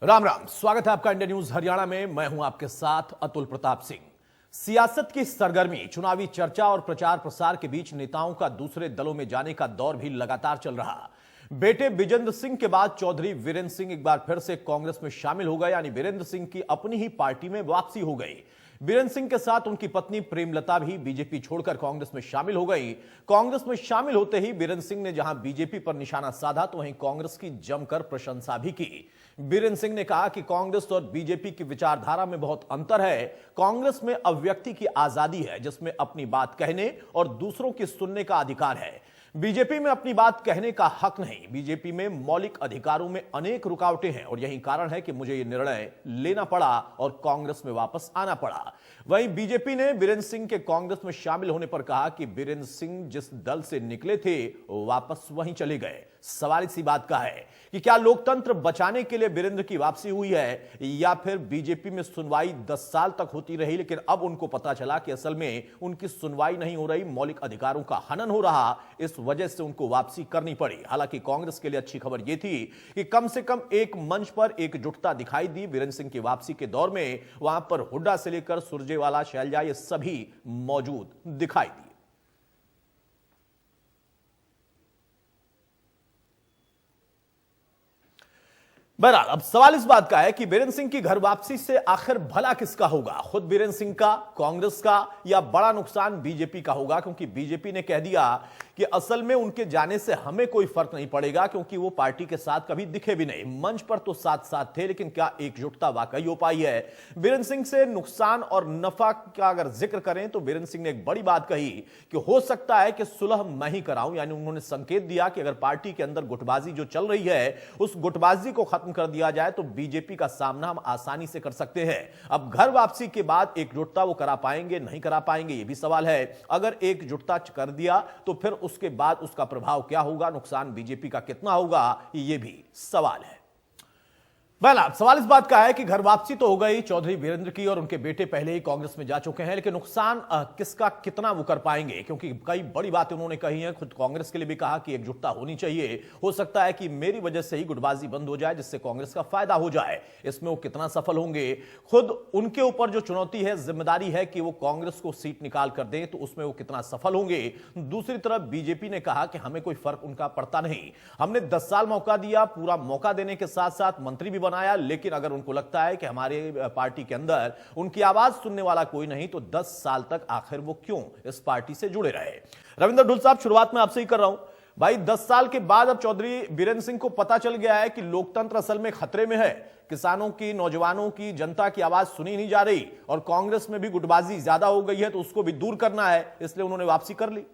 राम राम, स्वागत है आपका इंडिया न्यूज हरियाणा में। मैं हूं आपके साथ अतुल प्रताप सिंह। सियासत की सरगर्मी, चुनावी चर्चा और प्रचार प्रसार के बीच नेताओं का दूसरे दलों में जाने का दौर भी लगातार चल रहा। बेटे विजेंद्र सिंह के बाद चौधरी वीरेंद्र सिंह एक बार फिर से कांग्रेस में शामिल हो गए, यानी वीरेंद्र सिंह की अपनी ही पार्टी में वापसी हो गई। वीरेंद्र सिंह के साथ उनकी पत्नी प्रेमलता भी बीजेपी छोड़कर कांग्रेस में शामिल हो गई। कांग्रेस में शामिल होते ही वीरेंद्र सिंह ने जहां बीजेपी पर निशाना साधा तो वहीं कांग्रेस की जमकर प्रशंसा भी की। वीरेंद्र सिंह ने कहा कि कांग्रेस और बीजेपी की विचारधारा में बहुत अंतर है। कांग्रेस में अब व्यक्ति की आजादी है, जिसमें अपनी बात कहने और दूसरों की सुनने का अधिकार है। बीजेपी में अपनी बात कहने का हक नहीं। बीजेपी में मौलिक अधिकारों में अनेक रुकावटें हैं और यही कारण है कि मुझे यह निर्णय लेना पड़ा और कांग्रेस में वापस आना पड़ा। वहीं बीजेपी ने वीरेंद्र सिंह के कांग्रेस में शामिल होने पर कहा कि वीरेंद्र सिंह जिस दल से निकले थे वो वापस वहीं चले गए। सवाल इसी बात का है कि क्या लोकतंत्र बचाने के लिए वीरेंद्र की वापसी हुई है, या फिर बीजेपी में सुनवाई 10 साल तक होती रही, लेकिन अब उनको पता चला कि असल में उनकी सुनवाई नहीं हो रही, मौलिक अधिकारों का हनन हो रहा, इस वजह से उनको वापसी करनी पड़ी। हालांकि कांग्रेस के लिए अच्छी खबर यह थी कि कम से कम एक मंच पर एकजुटता दिखाई दी। वीरेंद्र सिंह की वापसी के दौर में वहां पर हुड्डा से लेकर सुरजेवाला, शैलजा, ये सभी मौजूद दिखाई दिए। बहरहाल अब सवाल इस बात का है कि वीरेंद्र सिंह की घर वापसी से आखिर भला किसका होगा, खुद वीरेंद्र सिंह का, कांग्रेस का, या बड़ा नुकसान बीजेपी का होगा? क्योंकि बीजेपी ने कह दिया कि असल में उनके जाने से हमें कोई फर्क नहीं पड़ेगा, क्योंकि वो पार्टी के साथ कभी दिखे भी नहीं। मंच पर तो साथ साथ थे, लेकिन क्या एकजुटता वाकई हो पाई है? वीरेंद्र सिंह से नुकसान और नफा का अगर जिक्र करें तो वीरेंद्र सिंह ने एक बड़ी बात कही कि हो सकता है कि सुलह मैं ही कराऊं, यानी उन्होंने संकेत दिया कि अगर पार्टी के अंदर गुटबाजी जो चल रही है उस गुटबाजी को खत्म कर दिया जाए तो बीजेपी का सामना हम आसानी से कर सकते हैं। अब घर वापसी के बाद एकजुटता वो करा पाएंगे, नहीं करा पाएंगे, यह भी सवाल है। अगर एकजुटता कर दिया तो फिर उसके बाद उसका प्रभाव क्या होगा, नुकसान बीजेपी का कितना होगा, यह भी सवाल है। सवाल इस बात का है कि घर वापसी तो हो गई चौधरी वीरेंद्र की और उनके बेटे पहले ही कांग्रेस में जा चुके हैं, लेकिन नुकसान किसका कितना वो कर पाएंगे? क्योंकि कई बड़ी बातें उन्होंने कही हैं। खुद कांग्रेस के लिए भी कहा कि एकजुटता होनी चाहिए। हो सकता है कि मेरी वजह से ही गुटबाजी बंद हो जाए, जिससे कांग्रेस का फायदा हो जाए। इसमें वो कितना सफल होंगे, खुद उनके ऊपर जो चुनौती है, जिम्मेदारी है कि वो कांग्रेस को सीट निकाल कर दें, तो उसमें वो कितना सफल होंगे। दूसरी तरफ बीजेपी ने कहा कि हमें कोई फर्क उनका पड़ता नहीं, हमने 10 साल मौका दिया, पूरा मौका देने के साथ साथ मंत्री भी बनाया, लेकिन अगर उनको लगता है कि हमारे पार्टी के अंदर उनकी आवाज सुनने वाला कोई नहीं तो 10 साल तक आखिर वो क्यों इस पार्टी से जुड़े रहे। रविंद्र ढुल साहब, शुरुआत में आपसे ही कर रहा हूं भाई। 10 साल के बाद अब चौधरी वीरेंद्र सिंह को पता चल गया है कि लोकतंत्र असल में खतरे में है, किसानों की, नौजवानों की, जनता की आवाज सुनी नहीं जा रही और कांग्रेस में भी गुटबाजी ज्यादा हो गई है, तो उसको भी दूर करना है, इसलिए उन्होंने वापसी कर ली।